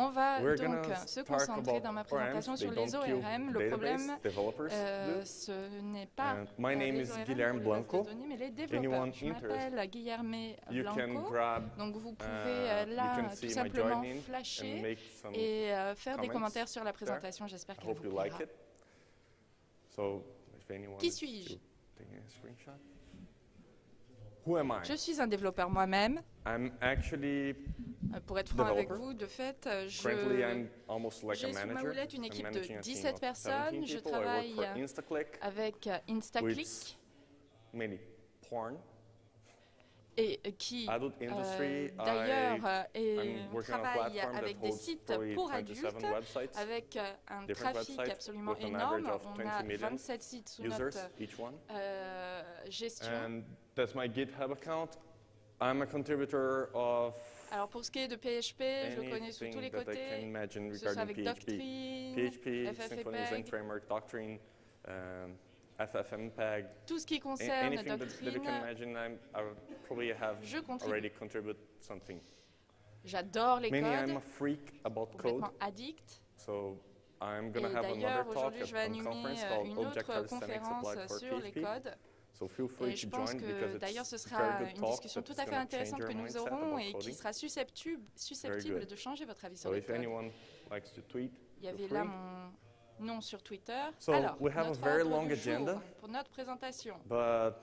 On va We're donc gonna se talk concentrer about dans ma ORMs. présentation They sur les don't kill ORM. Le database, problème, developers do. ce n'est pas My name les is ORM Guilherme pour les bases de Blanco. données, mais les Anyone développeurs. Je interested? m'appelle Guilherme You can Blanco. grab, Donc vous pouvez you là can tout see my simplement join in and flasher make some et faire des comments commentaires sur la présentation. J'espère I qu'elle hope vous you plaira. like it. So, if anyone Qui is suis-je? taking a screenshot. Who am I? Je suis un développeur moi-même. I'm actually Pour être franc avec developer. vous, de fait, currently I'm almost like a j'ai sous ma manager. houlette une I'm équipe de managing a team 17 of personnes. 17 Je people. I work travaille for Instaclick, avec Instaclick which mainly porn. et qui Adult industry, d'ailleurs I'm working on a travaille platform that avec des holds sites probably pour 27 adultes websites, avec un different trafic websites absolument with an énorme. average of On 20 a million 27 sites sous users, notre each one. gestion. And that's my GitHub account. I'm a contributor of Alors pour ce qui est de PHP, je le connais sous tous les anything that I can côtés, imagine que ce soit regarding avec Doctrine, PHP, Symfony Zen FFmpeg, Framework, Doctrine, FFmpeg, tout ce qui concerne anything that you can Doctrine. imagine. I probably have Je contribue. already contributed something. J'adore les Mainly, I'm codes, a freak about code, complètement addict. so I'm Et gonna have another d'ailleurs, talk aujourd'hui, at je vais a animer conference une called autre Object Calisthenics conférence Applied for sur les PHP. codes. So feel free Et je to pense join que because d'ailleurs, ce it's a sera very good une talk discussion that tout is à fait gonna intéressante change que your nous mindset aurons about et qui coding. sera susceptible good. de changer votre avis sur So les if codes. anyone likes to tweet, Il y feel avait free. là mon nom sur Twitter. So Alors, we have a notre very ordre long du jour agenda. pour notre présentation. But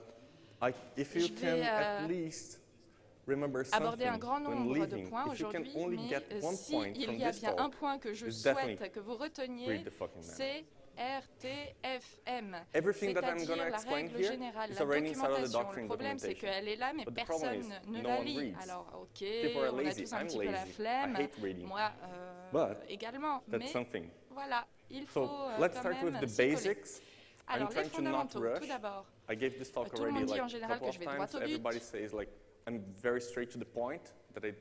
if you Je vais, can at least remember Aborder un something grand when nombre de leaving, points if you can aujourd'hui, only mais get one point s'il from y a this bien un talk, point que je it's souhaite definitely que vous reteniez, read the fucking manual. c'est RTFM, Everything that I'm c'est-à-dire gonna la explain règle here générale, is la already inside of the documentation. Le doctrine problème, c'est documentation. qu'elle est là, mais But the problem personne is, ne no la one lit. reads. Alors, ok, People are on a lazy. tous un I'm petit peu la lazy. I flemme, hate reading. moi But également, That's mais something. voilà, il faut So let's quand start with même the s'y coller. basics. Alors, I'm les trying to not fondamentaux, tout rush. d'abord. I gave this talk Tout le already monde dit like en a général couple que je of vais droit times. au but. Everybody says like I'm very straight to the point, that I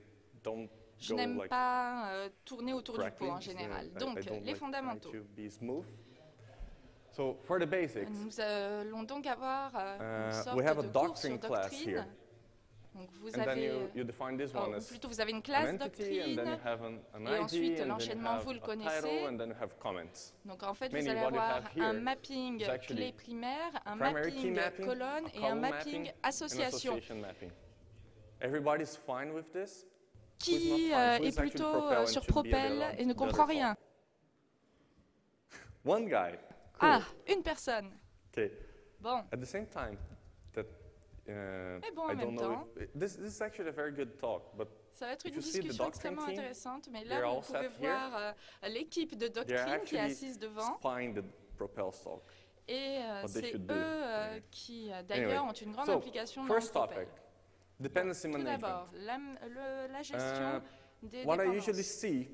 don't Je go n'aime like pas tourner autour du correctly. pot en général. I Donc, don't les like fondamentaux. try to be smooth. So for the basics, Nous allons donc avoir une sorte we have a de cours sur doctrine class doctrine. here. Donc vous And then avez, you define this ou one as plutôt vous avez une an classe entity, and doctrine. then you have an et ID, ensuite, and then you l'enchaînement, have vous le a connaissez. title, and then you have comments. Donc en fait, Mainly vous allez what you avoir have here un mapping is actually clé primaire, un primary key mapping mapping, colonne a et un column mapping mapping, and association association mapping. Everybody's fine with this? qui Who's not fine? Who est is actually plutôt Propel and sur should be Propel allowed et ne the comprend other rien. One guy. Cool. Ah, une personne. Okay. Bon, At the same time, that mais bon, en I don't même know temps, if this is actually a very good talk, but ça va être if une you see the discussion doctrine extrêmement team, intéressante, mais they're là, vous all pouvez sat here. voir l'équipe de they're doctrine qui est actually assise devant. spying the Propel talk. Et What they c'est should do. eux qui, d'ailleurs, Anyway, ont une grande so, implication dans first Propel. topic, dependency Tout management. d'abord, la gestion des What I usually dépendances. see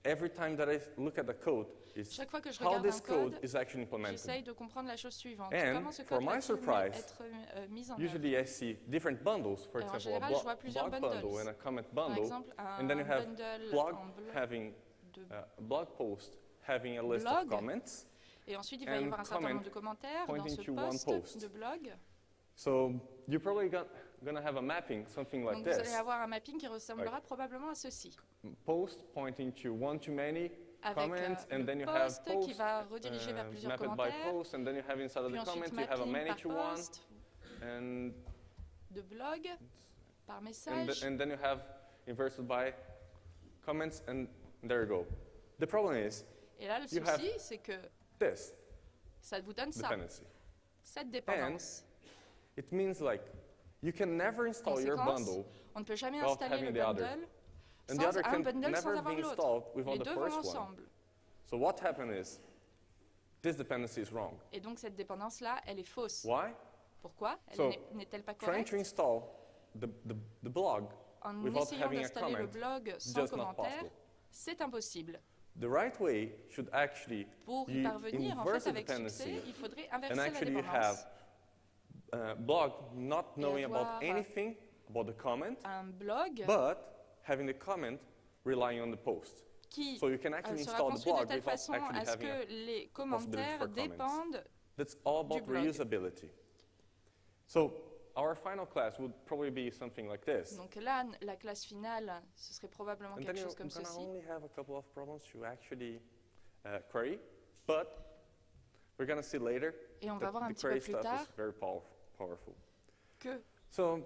every time that I look at the code is Chaque fois que je how regarde this un code, code is actually implemented. j'essaye de comprendre la chose suivante. And Comment ce for code my va-t-il surprise, être mis en œuvre? Usually I see different bundles, for Alors, en example, général, je vois plusieurs blog bundles. bundle and a comment Par bundle, exemple, and then you un have bundle blog en blog having de a blog post having a list blog. of comments. Et ensuite, il va y and avoir un certain nombre comment de commentaires dans pointing ce to one post post. de blog. So you're probably gonna have a mapping, something like Donc, vous allez this. avoir un mapping qui ressemblera probablement à ceci. Post pointing to one to many Avec comments, and le then you have post qui post va rediriger vers plusieurs mapped by commentaires. post, and then you have inside of Puis the comment ensuite, you have a mapping many par to one, post, and de blog, par and, message. and then you have inverted by comments, and there you go. The problem is Et là, le you have souci, c'est que this ça vous donne ça, dependency. cette dépendance. It means like you can never install your Conséquence, bundle, on ne peut jamais without installer le having the other. bundle and the sans other un can bundle sans never avoir be l'autre. installed without Les the deux vont first one. ensemble. So what happened is this dependency is wrong. Et donc cette dépendance-là, elle est fausse. Why? Pourquoi? Elle So, n'est-elle pas Trying correcte? to install the blog En without essayant having a d'installer le comment blog sans just not commentaire, possible. c'est impossible. The right way should actually Pour y you parvenir, en inverse fait, the avec succès, dependency, il faudrait and inverser la actually you dépendance. have blog not knowing about avoir, anything about the comment, Un blog but having the comment relying on the post. qui So you can actually sera install the construit de blog telle without façon actually à ce having a que les possibility commentaires for comments. dépendent. That's all about blog. reusability. So our final class would probably be something like this. Donc là, la classe finale, ce serait probablement And then quelque you're chose comme going to ceci. only have a couple of problems to actually query, but we're going to see later Et on va voir that un the petit peu query plus stuff tard is very powerful. que So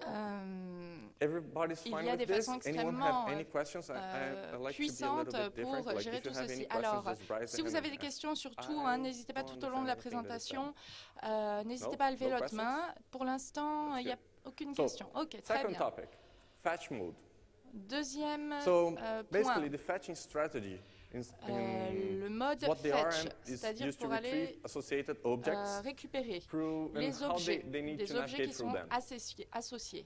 everybody's il fine y a with des this. façons Anyone extrêmement have any questions? I like to be a little puissantes bit different. pour Like gérer if you tout have any ceci. questions, Alors, just raise si the vous hand avez and des ask. questions, surtout, I n'hésitez pas don't tout au long de la understand anything that is présentation. N'hésitez No? pas à lever No votre questions? main. Pour l'instant, That's il n'y a good. aucune So, question. Ok, très Second bien. topic, fetch mode. Deuxième So point, basically, the fetching strategy in le mode what the fetch, RM is c'est-à-dire used to pour aller retrieve associated objects récupérer through and les how objets, they need des to objets navigate qui through sont them. associés.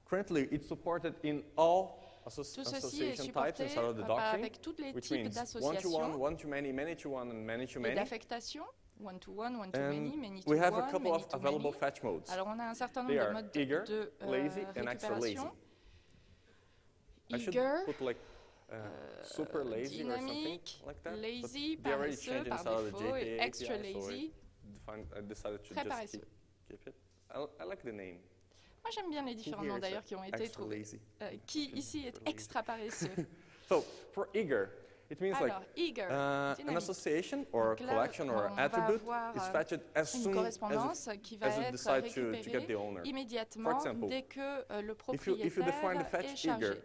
Currently, it's supported in all Tout ceci est association types supporté inside of the doctrine, avec tous les which types means d'associations one-to-one, one-to-many, many-to-one, and many-to-many. et d'affectation, one-to-one, And one-to-many, many-to-one, we have a couple of many-to-many. available fetch modes. Alors on a un certain They nombre de are modes eager, de lazy, and extra lazy. récupération. I should Eager, put like super lazy or something dynamique, like that. lazy, but they already paresseux changed par inside of the défaut, et JPA extra API, so lazy, I decided to très just paresseux. keep it. I like the name. Moi j'aime bien les différents Who noms here is d'ailleurs qui ont été extra trouvés. lazy? Qui ici est Extra lazy. extra paresseux? So for eager, it means Alors, eager, an dynamique. association or a Donc là, collection or on an va attribute avoir, is fetched as une soon correspondance qui va as you être decide to get récupérée the owner. immédiatement For example, dès que le If you define the propriétaire est fetch chargé. eager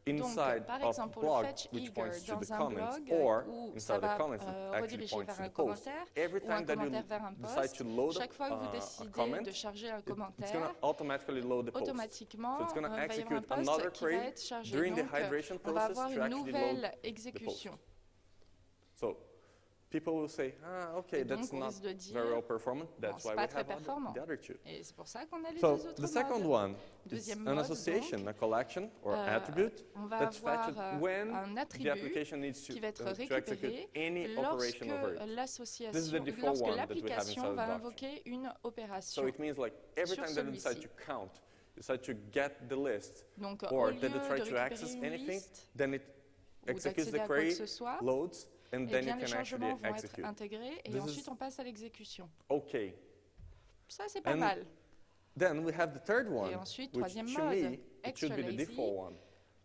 inside par of exemple, a blog le fetch which eager points to the dans un comments blog or où inside ça of the va comments it actually rediriger points vers to un the post. commentaire Every ou un time that you commentaire vers un decide post. to load Chaque fois que vous a décidez comment, de charger un it's going commentaire, to automatically load the post. automatiquement, So it's going to va y avoir un execute post another qui va query être chargé. during the Donc, hydration on va process avoir to une actually nouvelle load exécution. So people will say, okay, Et donc, that's on not risque de dire, very well performant. That's c'est why pas we très have performant. the other two. Et c'est pour ça qu'on a les So deux autres the second modes. one is Deuxième an mode, association, donc, a collection or attribute on va that's avoir fetched when un the attribut application needs to qui va être execute récupéré any lorsque operation over it. This is the l'association, default lorsque one that we have l'application inside va the doctrine. invoquer une So opération. it means like every Sur time that you decide celui-ci. to count, decide to get the list, Donc, or au lieu that you de try to récupérer access une anything, liste then it ou executes d'accéder the à quoi que query, ce soit, loads, and eh then bien, you les can actually changements vont être execute. intégrés et This ensuite is on passe à l'exécution. Okay. Ça, c'est pas And mal. Then we have the third one, Et ensuite, which troisième to mode, me, it extra should be the lazy, default one.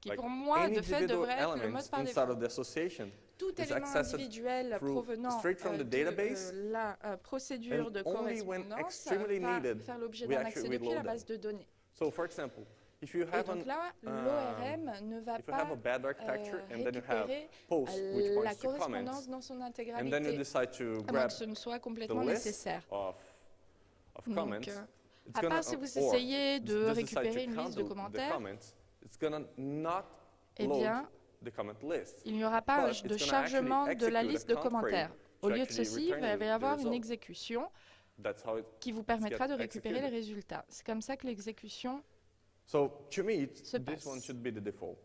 qui Like pour moi, any de fait, individual devrait être le elements mode par inside défaut. of the association Tout is élément accessed individuel through- provenant straight from the de database, la procédure and de only when correspondance extremely va needed, faire l'objet we d'un actually accès depuis la reload base de données. So for example, if you Et have donc là, an, l'ORM ne va if you have a pas bad architecture and then you have récupérer posts which la points to comments, correspondance dans son and then you intégralité, decide to à moins grab que ce ne soit the complètement list nécessaire. of Donc, comments, it's à gonna, part si vous or essayez de just decide récupérer to une count liste de the commentaires, comments, it's gonna not eh load bien, the comment list. il n'y aura pas But it's de gonna chargement actually de la execute a liste de count query commentaires. to Au lieu de actually ceci, il return va y the avoir une result. exécution That's how it, qui vous permettra de gets récupérer les executed. résultats. C'est comme ça que l'exécution. So to me, se this passe. one should be the default.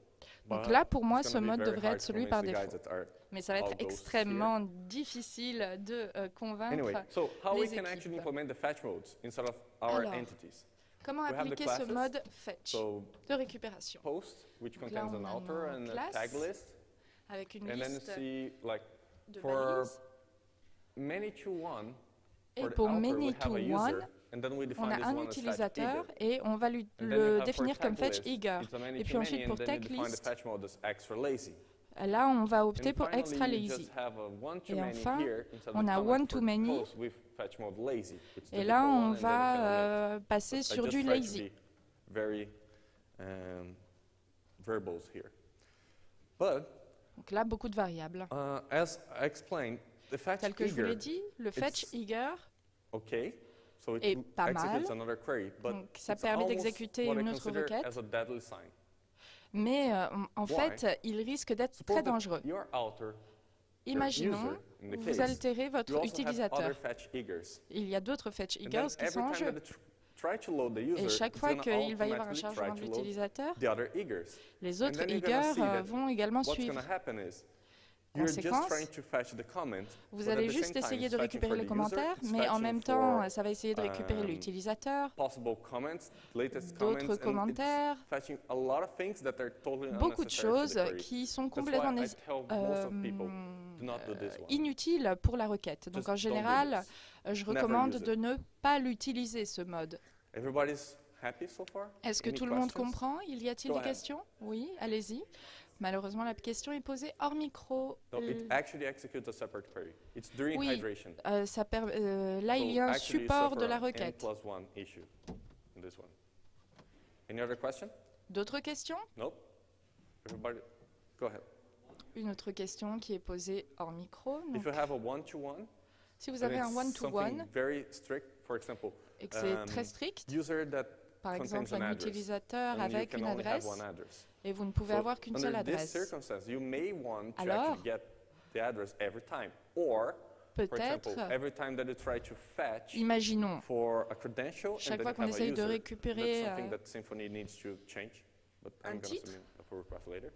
Donc But là, pour moi, it's ce gonna be mode very devrait hard être to celui convince par the guys défaut. that are Mais ça va all être ghosts here. extrêmement difficile de convaincre. Anyway, so how les we can équipes. actually implement the fetch modes instead of our Alors, entities? Comment we have the appliquer ce classes. mode fetch So de récupération post, which Donc là, contains on an a author nos and a classes tag list, avec une and then you liste see like de for balises. many to one. Et For the pour author, we many have to a user, one, and then we on define a this un one as fetch utilisateur eager. et on va And then you le have for définir comme tag fetch list, eager. it's a many Et to puis ensuite, many, pour and then you tag define the list, fetch mode as extra lazy. là, on va opter And pour finally, extra you lazy. just have a one to Et many enfin, here inside on the a comments one to for many. posts with fetch mode lazy. It's the Et là, default one, on and then we can va omit. passer I sur just du try to lazy. be very verbose here. But Donc là, beaucoup de variables. as I explained, the fetch Tel que je vous l'ai eager, dit, le fetch it's eager okay, so it est pas executes mal. another query, but Donc, ça it's permet almost d'exécuter what I une autre consider requête. as a deadly sign. Mais en Why? fait, il risque d'être Suppose très that dangereux. your author, your Imaginons, user, in the vous case, altérez you votre also have other utilisateur. fetch eagers. Il y a d'autres fetch And then eagers qui every sont en time jeu. that it try to load the user, Et chaque it's fois gonna qu'il va y avoir un automatically chargement try de to load l'utilisateur, the other eagers. les And autres then you're gonna eagers see that vont également what's suivre. going to happen is you're just Conséquence, trying to fetch the comment, vous but at allez the juste same time, essayer it's de fetching récupérer for les the user, commentaires, it's mais en fetching même for, temps, ça va essayer de récupérer um, l'utilisateur, possible comments, latest comments, d'autres and commentaires, it's fetching a lot of things that are totally beaucoup de unnecessary to choses the query. qui sont That's why complètement I tell most of people do not do this one. inutiles pour la requête. Donc Just en don't do général, this. je Never recommande use it. de ne pas l'utiliser, ce mode. Everybody's happy so far? Est-ce que Any tout le monde questions? comprend? Il y a-t-il Go des ahead. questions? Oui, allez-y. Malheureusement, la question est posée hors micro. No, it actually executes a separate query. It's during Oui, hydration. là, il y a un actually you support de suffer la an requête. N+1 issue in this one. Any other question? D'autres questions? Nope. Everybody, go ahead. Une autre question qui est posée hors micro. Donc, If you have a one-to-one, si vous then avez un it's something one-to-one very strict. For example, et que c'est très strict, user that par contains exemple an un address, utilisateur and you avec can une only have adresse, one address. et vous ne pouvez So avoir qu'une seule under this adresse. circumstance, you may want to Alors, actually get the address every time, or for example, Peut-être, every time that you try to fetch imaginons, for a credential and chaque then fois you qu'on have a essaye de user, récupérer that's something that Symfony needs to change, but un I'm going to titre. submit a pull request later.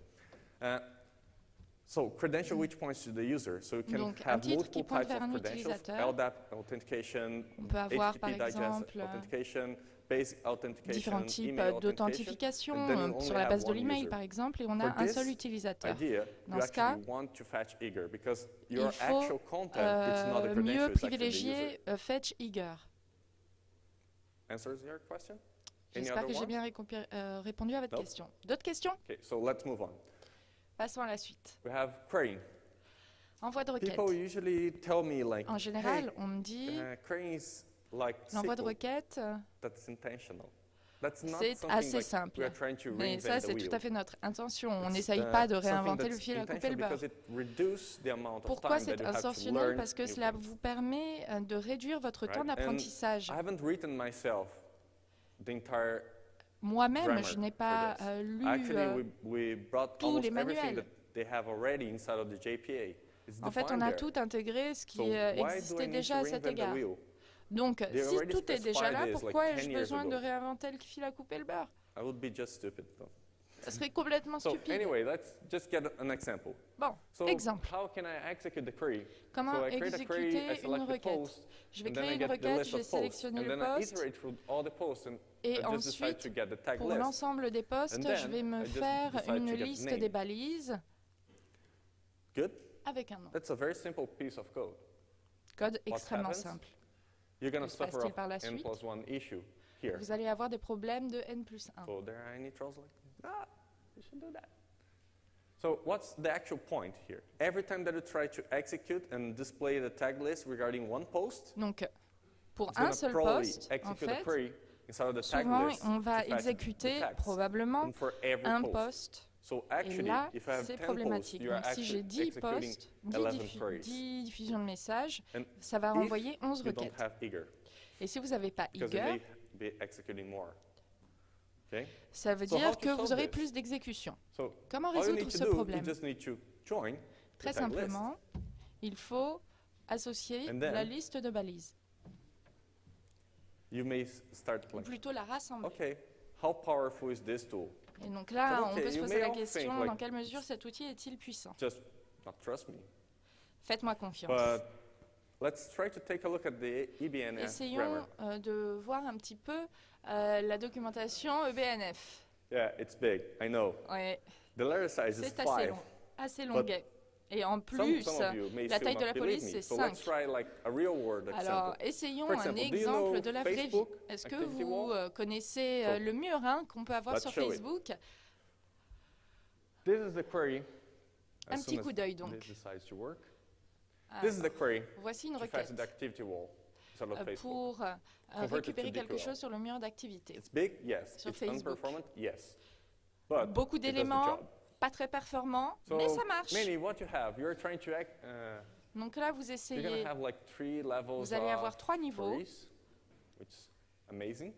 So credential which points to the user, so you can Donc, un have titre multiple qui pointe types vers of un credentials, utilisateur. LDAP authentication, On peut avoir par HTTP digest exemple authentication, basic authentication, différents types email authentication. d'authentification and then you only sur la have base de one l'email user. par exemple, et on For a un seul this utilisateur. idea, Dans you ce cas, actually want to fetch eager because Il your faut actual content it's not a credential, mieux it's actually the user. privilégier fetch eager. Answers your question? Any J'espère other que j'ai one? bien répondu à votre Nope. question. D'autres questions? Okay, so let's move on. Passons à la suite. We have querying. Envoi de requête. People usually tell me like, En général, on me dit querying is like l'envoi de SQL. requête, That's intentional. That's not c'est something assez like simple. we are trying to Mais reinvent ça, the c'est wheel. tout à fait notre intention. On It's, n'essaye pas de something réinventer le that's fil à couper le intentional beurre. because it reduces the amount of Pourquoi time that c'est you have to intentionnel? learn Parce que new cela things, vous permet de réduire votre right? temps And d'apprentissage. I haven't written myself the entire Moi-même, grammar je n'ai for pas this. lu Actually, we brought tous almost les everything manuels. that they have already inside of the JPA. It's En fait, on defined a there. tout intégré, ce qui So why do existait I need déjà to à cet reinvent the égard. wheel? Donc, They si already tout est déjà specified là, this, like, pourquoi 10 ai-je years besoin de ago. réinventer le fil à couper le beurre? I would be just stupid. Though. Ça serait complètement So stupide. anyway, let's just get an example. Bon, So exemple. how can I execute the query? Comment So I create a query, I exécuter une select the requête? post, Je vais and then créer I une get the requête, list je vais of posts, sélectionner and le then I post, iterate through all the posts, and et I just decide to ensuite, get the tag pour list. l'ensemble des postes, And then je vais me I just faire decide une to get liste name. des balises Good. avec un nom. That's a very simple piece of code. Code What extrêmement happens? simple. You're going Que to se suffer passe-t-il of par la n+1 issue here. Vous allez avoir des problèmes de n+1. So there are any trolls like, you should do that. So what's the actual point here? Every time that you try to execute and display the tag list regarding one post, Donc, pour it's un going to seul probably poste, en execute a fait, query inside of the tag souvent, list on va to fetch the exécuter tags. probablement And for every un post. poste. So Et actually, là, if I have c'est 10 posts, problématique. you are Donc, si j'ai actually 10 executing postes, 11 queries. 10 diffusions de messages, And ça va if renvoyer 11 you don't requêtes. have eager, Et si vous n'avez pas because you eager, may be executing more. Okay? ça veut So how dire to que vous solve aurez this? plus d'exécution. So Comment all you résoudre need to ce do, you problème? just need to join Très the tag list. simplement, il faut associer And then- la liste de balises, You may start ou like, plutôt la rassembler. okay, how powerful is this tool? Et donc là, But on okay, peut se you poser may la all question, think, like, dans quelle mesure cet outil est-il puissant? Just not trust me. Faites-moi confiance. But let's try to take a look at the EBNF Essayons grammar. de voir un petit peu la documentation EBNF. Yeah, it's big, I know. Ouais, The letter size is c'est assez 5. long, assez longuet. Et en Some plus, of you may la still taille de not la believe police, me. c'est So 5. let's try like a real world example. Alors, essayons For un example, do you exemple know de la vraie vie. Facebook Est-ce que Activity vous Wall? connaissez So, le murin qu'on peut avoir let's sur show it. Facebook? This is the query. Un As petit soon coup as d'œil, donc. This decides to work. Ah, This is the query voici une to fetch requête the activity wall inside of Facebook. pour Convert it to récupérer quelque DQL. chose sur le mur d'activité. It's big, yes. Sur It's Facebook. unperformant, yes. But Beaucoup it does the d'éléments, job. pas très performants, So mais ça marche. mainly what you have, you're trying to Donc là, vous you're essayez, going to have like 3 levels vous allez avoir of 3 niveaux, queries, which is amazing.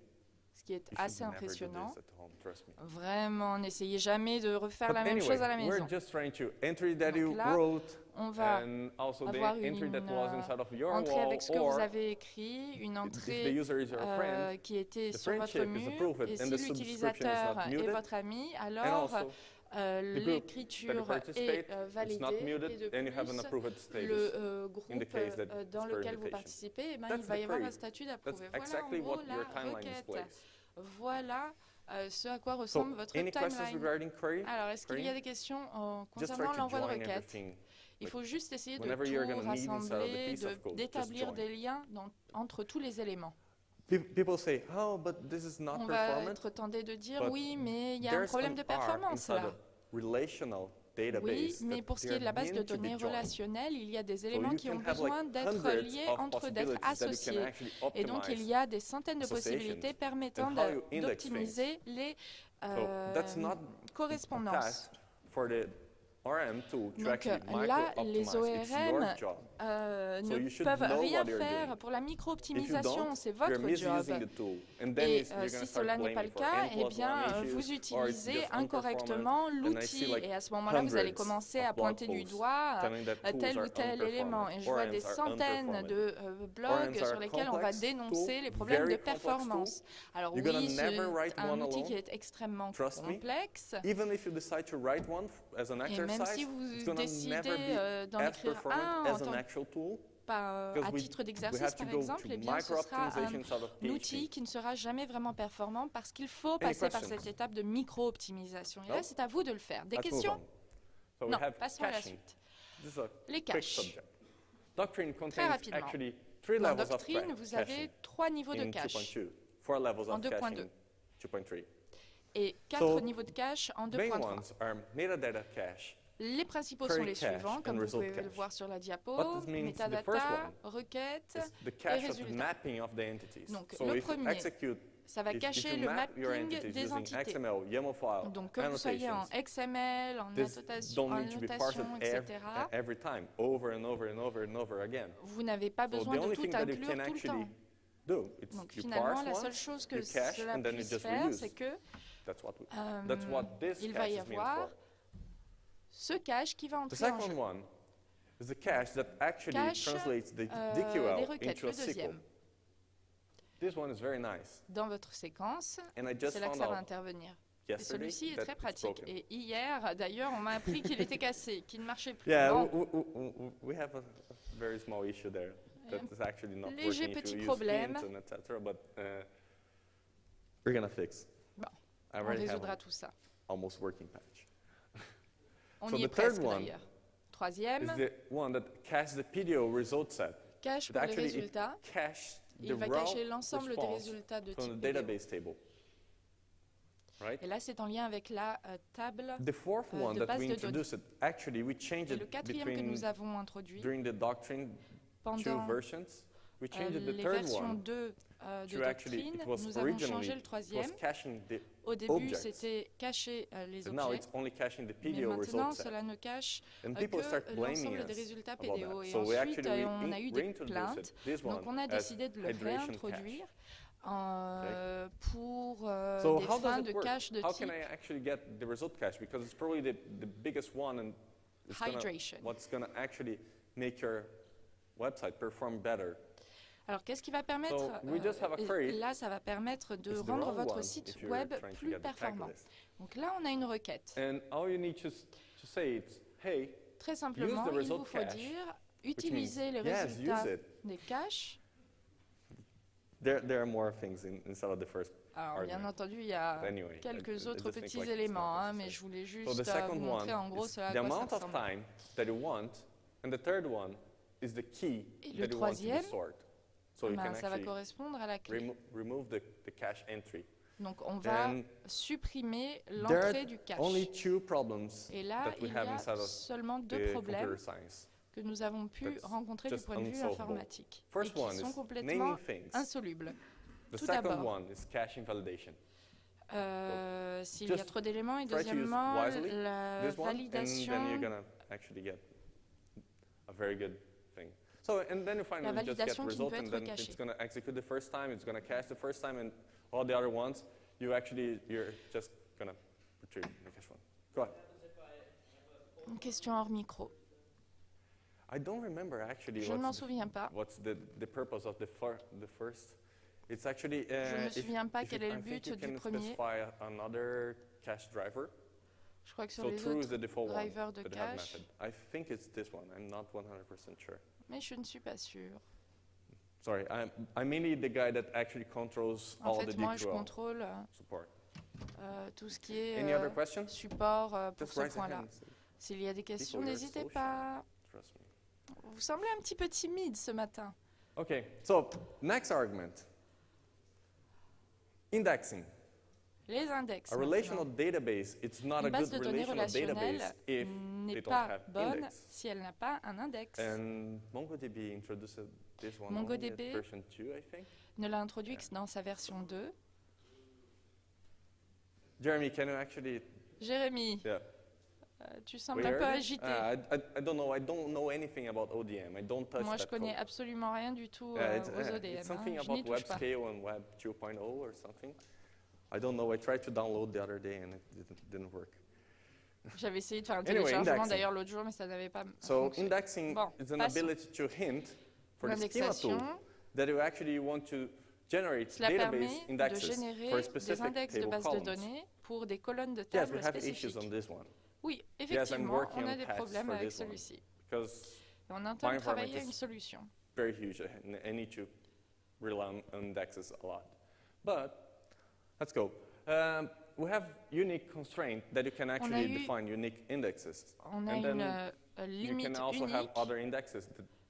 ce qui est You should assez never do impressionnant. this at home, trust me. Vraiment, n'essayez jamais de refaire But la même anyway, chose à la maison. we're just trying to entry that Donc you là, wrote On va and also the avoir entry that une was inside of your entrer wall avec ce que or vous avez écrit, une if the entrée user is your friend qui était the sur votre friendship is mur, approved et and si the subscription is l'utilisateur not est muted, votre ami, and alors also the group that you l'écriture participate, est it's not validée, et muted de and you have an plus, approved status. le in the groupe case that dans it's per lequel vous invitation. participez, eh ben, That's il va the y avoir query. un statut That's d'approuvé. Voilà exactly en gros what your la timeline requête. displays. Voilà ce à quoi So, ressemble votre any questions timeline. regarding query? Alors, est-ce qu'il y a querying? des questions Just try concernant to l'envoi de join requête? everything. Il faut juste essayer de Whenever you're tout gonna need inside of the rassembler, piece of code, just d'établir join. des liens entre tous les éléments. People say, oh, but this is not On va performant. être tenté de dire but oui, mais il y a un There's problème an de R performance inside là. a relational Oui, database mais that pour ce qui they est de la are base de meant to be données joined. relationnelles, il y a des So éléments you qui ont can have besoin like d'être hundreds liés of entre eux, d'être possibilities that you can associés. actually Et donc, il optimize y a des centaines de associations possibilités permettant and how you index d'optimiser les So that's not a correspondances. task for the RM tool to Donc actually là, les micro-optimize. It's your ORM job. ne you should peuvent know rien what you're faire doing. pour la If you micro-optimisation, don't, c'est you're votre misusing job. the tool. And then Et you're gonna si start cela n'est pas blaming le for cas, N eh plus bien, one issues, vous or it's utilisez just incorrectement unperformant. And I see, l'outil. like, Et à ce moment-là, vous allez hundreds commencer of à blog pointer du posts doigt telling that tools tel are ou tel élément. Et je vois des ORMs are centaines unperformant. de blogs ORMs are sur lesquels on va complex dénoncer tool, les problèmes de very complex performance. Alors You're gonna oui, never c'est write un one outil alone. qui est extrêmement Trust me. complexe. Even if you decide to write one as an Et même exercise, si it's vous gonna décidez never be d'en as écrire performant un as en an tant actual tool. à Because titre we d'exercice, have to par go exemple, to eh bien, ce sera micro-optimization instead of outil PhD. qui ne sera jamais vraiment performant parce qu'il faut Any passer par questions? cette étape de micro-optimisation. Et là, No? c'est à vous de le faire. Des Let's move questions? on. So we Non, have passons à la caching. suite. This is a Les quick caches. subject. Doctrine Très contains rapidement. actually 3 Dans levels of Doctrine, vous avez caching 3 niveaux de in cache 2.2, 4 levels en of 2.2. caching 2.3. et 4 So, niveaux de cache en Main 2.3. ones are metadata cache. Les principaux Query sont les cache suivants, comme and vous result pouvez le cache. voir sur la diapo. What this means, the first Metadata, one requête It's the et cache of the résultats. mapping of the entities. Donc, So le if you premier, execute, ça va if cacher you le map your mapping entities des using entités. XML, YAML file, Donc, que vous soyez en annotations, XML, en this annotation, don't need to be parsed etc., every time, over and over and over and over again. vous n'avez pas So besoin the de only tout thing that you inclure can tout le actually temps. do, it's Donc you finalement, parse la seule once, chose que you cache, cela and then you puisse just faire, reuse. c'est que That's what this il cache va y is meant avoir for. ce cache qui va The entrer en second jeu. one is the cache that actually Cache, translates the des DQL requêtes, into a le SQL. deuxième. This one is very nice. Dans votre séquence, And I just c'est là que found ça va out intervenir. Et yesterday celui-ci est that très it's pratique. broken. Et hier, d'ailleurs, on m'a appris qu'il était cassé, qu'il ne marchait plus. Yeah, Bon, we have a very small issue there that is actually not léger working if petit you use problème. hints and etc. But we're gonna fix. Bon, I on already have résoudra an tout ça. almost working patch. On So y est the third presque one d'ailleurs. Is Troisième, the one that caches the PDO result set. cache But pour les actually it résultats. caches the Il va raw cacher l'ensemble des response résultats de from type the PDO. database table. Right? Et là, c'est en lien avec la table. The fourth one de that base we de données. introduced, actually we changed Et it le quatrième que between nous avons introduit during the doctrine two pendant versions. We changed the les third versions one 2 de to actually, Doctrine, it was nous avons originally changé le it was troisième. caching the Au début, objects. c'était cacher les And now objets, it's only caching the mais PDO maintenant, result set. cela ne cache And people start que blaming l'ensemble des us résultats about PDO. that. Et So we ensuite, actually on a eu des reintroduced plaintes, this donc one on a as décidé de le hydration réintroduire Okay. pour So des how fins does de it work? cache de How type can I actually get the result cache? Because it's probably the biggest one and it's hydration. what's going to actually make your website perform better. Alors, qu'est-ce qui va permettre So we just have a query. Là, ça va permettre de It's the rendre wrong votre one site if you're web trying to plus get the tag performant. list. Donc là, on a une requête. And all you need to say is, hey, Très simplement, Use the il result vous faut cache, dire which utiliser les means, yes, résultats use it. des caches. There are more things inside of the first Alors, bien argument. entendu, il y a Anyway, quelques I autres just think petits like it's éléments, not hein, mais necessary. je voulais So juste the second vous one montrer en gros is cela à the quoi ça amount of ressemble. time that you want, and the third one is the key Et le that you want to be troisième, stored. So you can Ça va actually correspondre à la clé. remove the cache entry. Donc, on va And supprimer there l'entrée are du cache. only two problems Et là, that we il y have a inside of seulement the deux problèmes computer science. que nous avons pu That's rencontrer du just point de vue unsolvable. informatique et First qui one sont is complètement naming things. insolubles. The Tout second d'abord, one is cache invalidation. s'il y a just trop d'éléments, et try to use deuxièmement, wisely la This one, and then validation. you're gonna actually get a very good thing. So, and then you finally just get validation qui result, peut and être then cachée. it's gonna execute the first time, it's gonna cache the first time, and all the other ones, you're just gonna retrieve the cache one. Go ahead. Une question hors micro. I don't remember actually Je ne m'en souviens pas. what's the purpose of the first. It's actually Je ne me if- souviens pas if quel you- est le I think but you du can premier. specify another cache driver. Je crois que sur So les true is autres the default one drivers de that have cache, mapped. I think it's this one. I'm not 100% sure. mais je ne suis pas sûre. Sorry, I'm mainly the guy that actually controls En all the fait, moi, je DQL contrôle support. tout ce qui est Any other questions? support pour Just ce raise a point-là. hand. S'il y a des questions, People, you're n'hésitez so pas. Trust me. Vous semblez un petit peu timide ce matin. Okay, so next argument. Indexing. Les index. A maintenant. relational database, it's not a Une base good de données relational relationnelle database if n'est they don't pas have bonne index. si elle n'a pas un index. And MongoDB introduced this one MongoDB only at version 2, I think. Ne l'a introduit que dans sa version 2. Jeremy, can you actually? Jérémy, Yeah. tu sembles We un peu heard it? agité. I don't know. I don't know anything about ODM. I don't touch Moi, je that connais code. absolument rien du tout Yeah, aux ODM. it's something Je n'y about touche pas. WebScale and Web 2.0 or something. I don't know. I tried to download the other day and it didn't work. J'avais essayé de faire un Anyway, téléchargement indexing. d'ailleurs l'autre jour, mais ça n'avait pas So fonctionné. indexing Bon, is an passons. ability to hint for the schema L'indexation, tool that you actually want to generate cela database permet de indexes for a générer des specific index de table base de columns. données pour des colonnes de Yes, table we have issues spécifiques. on this one Oui, Yes, I'm effectivement, working on a on des patches problèmes for avec this one. celui-ci. because Et on est en train My de travailler à environment une is- solution. very huge and I need to rely on indexes a lot. But let's go. We have unique constraint that you can actually eu- define unique indexes. On a And then une you limite can also have unique. other indexes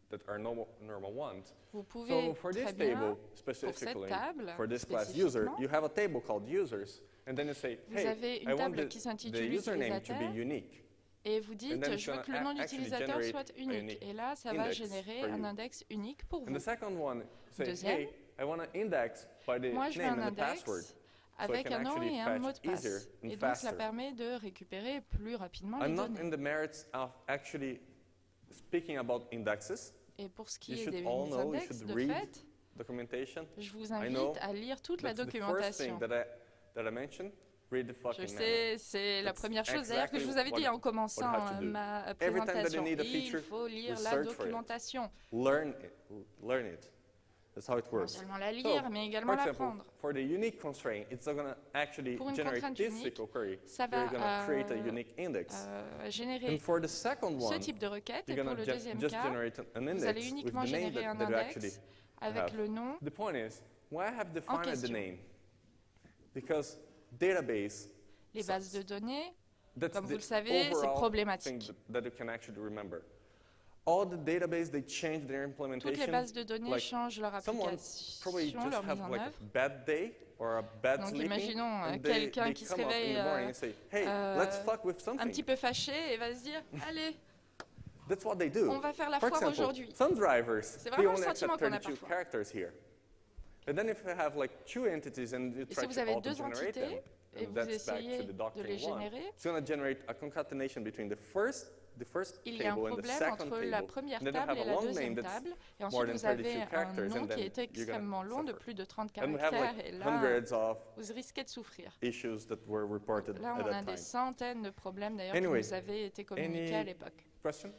that are normal ones. Vous pouvez So for this très bien, table pour specifically, cette table for this class user, spécifiquement, you have a table called users, and then you say, vous hey, avez une I want table the qui the s'intitule username to be utilisateur unique. et vous And dites then je veux it's que le nom de gonna actually l'utilisateur generate soit a unique. unique Et là, ça va index générer for un you. index unique pour And vous. the second one, say, Deuxième, hey, I want to index by the Moi, je veux name un and the password. index avec can un nom actually et un mot de fetch easier passe. and Et donc, cela faster. permet de récupérer plus rapidement les I'm not données. in the merits of actually speaking about indexes, Et pour ce qui You est should des all know, you index, should de read fait, documentation. je vous know. invite à lire toute la That's the first documentation. thing that I mentioned. Read the Je fucking sais, c'est la That's première chose d'ailleurs que je vous avais dit en commençant what you have to do. ma Every time that you présentation. need a Il feature, faut lire you la search for it. documentation. manual. Learn it. That's how it Non works. seulement la lire, mais For également example, l'apprendre. for the unique constraint, it's not going to actually Pour une generate contrainte this unique, SQL query. ça You're va going to create a unique index. générer And for the second ce one, type de requête. Et you're pour going le to deuxième just cas, generate an vous index allez with uniquement the name générer un that you actually index avec have. le nom. The point is, why I have defined the question. name? Because database, Les bases de données, that's comme vous the le savez, c'est overall problématique. thing that you can actually remember. All the database, they change their implementation. Toutes les bases de données like changent leur someone probably application, just leur mise have en like a œuvre. bad day or a bad Donc sleeping, imaginons and quelqu'un they qui se come up in réveille the morning and say, hey, let's fuck with un something. petit peu fâché et va se dire allez, That's what they do. on va faire la For foire example, aujourd'hui. some drivers, C'est they vraiment le only accept sentiment qu'on a 32 parfois. characters here. And then if you have like two entities and you Et try si vous to avez deux auto-generate them, entités et and vous that's back essayez to the de doctrine les one, générer, it's going to generate a concatenation between the first il y a un table and the problème second entre la table. première And then you table have et a la long deuxième name that's table. Et more ensuite, than vous avez 32 un characters, nom and qui then est you're extrêmement gonna long, de suffer. plus de 30 And we have caractères. like Et là, hundreds of vous risquez de souffrir. issues that were reported Là, at on a that des time. centaines de problèmes d'ailleurs Anyway, qui nous avaient été communiqués à l'époque. Question?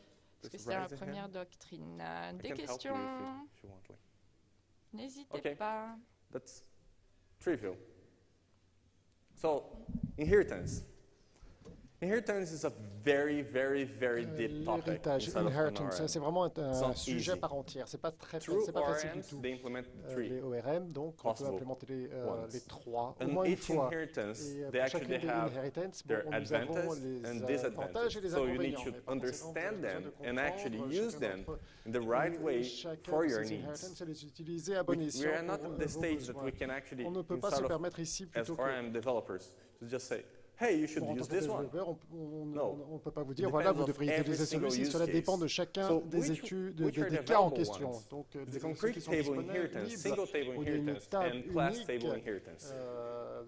Parce que Just c'était la raise a hand. première doctrine. I Des can help you questions? if you want. Like. N'hésitez Okay. pas. That's trivial. So, inheritance. Inheritance is a very, very, very deep topic. L'héritage, inside of an inheritance, ORM. c'est vraiment It's un not sujet easy. par entière. C'est pas très, Through c'est pas facile du ORMs, tout. they implement the three. Les ORM, donc, on peut possible implémenter ones. les trois, au And moins une each fois. inheritance, Et they pour actually chacune des have inheritance, their nous avons advantages les and avantages disadvantages. et les So you need inconvénients. to Mais par conséquent, understand vous avez besoin them de and actually comprendre use chacun them d'entre eux. in the right way Chacun for de your ces needs. inheritances, et les utiliser à bon We escient are not pour at the vos stage that besoins. we can actually, On ne peut pas se inside of permettre ici, as plutôt que ORM developers, to just say, hey, you should pour en use tant que this one. développeur, No. on ne peut pas vous It dire, voilà, depends vous of devriez every utiliser single celui-ci. use Cela case. dépend de chacun So des études, which are des the cas en available question. ones? Donc, The ceux concrete qui sont table disponibles, inheritance, single table ou il y a une inheritance, table and class unique, table inheritance.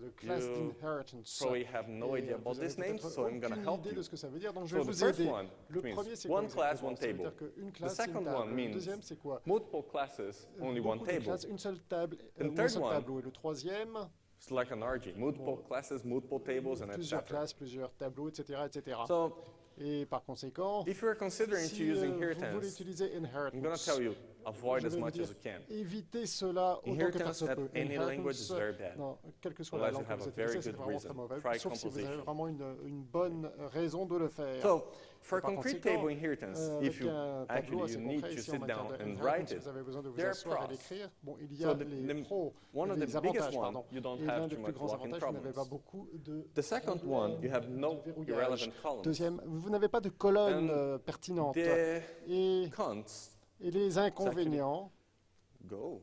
de class You d'inheritance. Probably have no Et idea about vous avez these names, peut-être so I'm going to aucune help idée you. de ce que ça veut dire, donc je So vais the vous first aider. one Le means premier, c'est quoi one class, exactement? one Ça veut table. dire qu'une The classe, une second table. one Le means deuxième, c'est quoi? multiple classes, only Beaucoup one de table. classes, une seule table, And un third seul one, tableau. Et le troisième, it's like an RG, multiple classes, multiple tables, and plusieurs etc. classes, plusieurs tableaux, etc. etc. So Et par conséquent, if you're considering to si use vous voulez inheritance, utiliser I'm going to inheritance, tell you, avoid je as vais vous much dire, as you can. évitez cela autant que faire Inheritance se at peut. any language is very bad. Non, quelle que soit la Unless you langue que have vous a very utilisez, c'est good vraiment reason. très mauvais, Try sauf si vous avez composition. vraiment une bonne raison de le faire. So for Par concrete conséquent, table inheritance, avec if you un tableau actually assez you need concret to ici en sit matière down de and inheritance, write it, vous avez besoin de vous there are asseoir et pros. d'écrire. Bon, il y So a the- les the- pros, one of the les biggest avantages, one, pardon. you don't Et l'un have des too plus much grands locking avantages, vous n'avez pas problems. beaucoup de The second one, you have no verrouillage. irrelevant columns. Deuxième, vous n'avez pas de colonnes And pertinentes. The Et, cons et les inconvénients, go.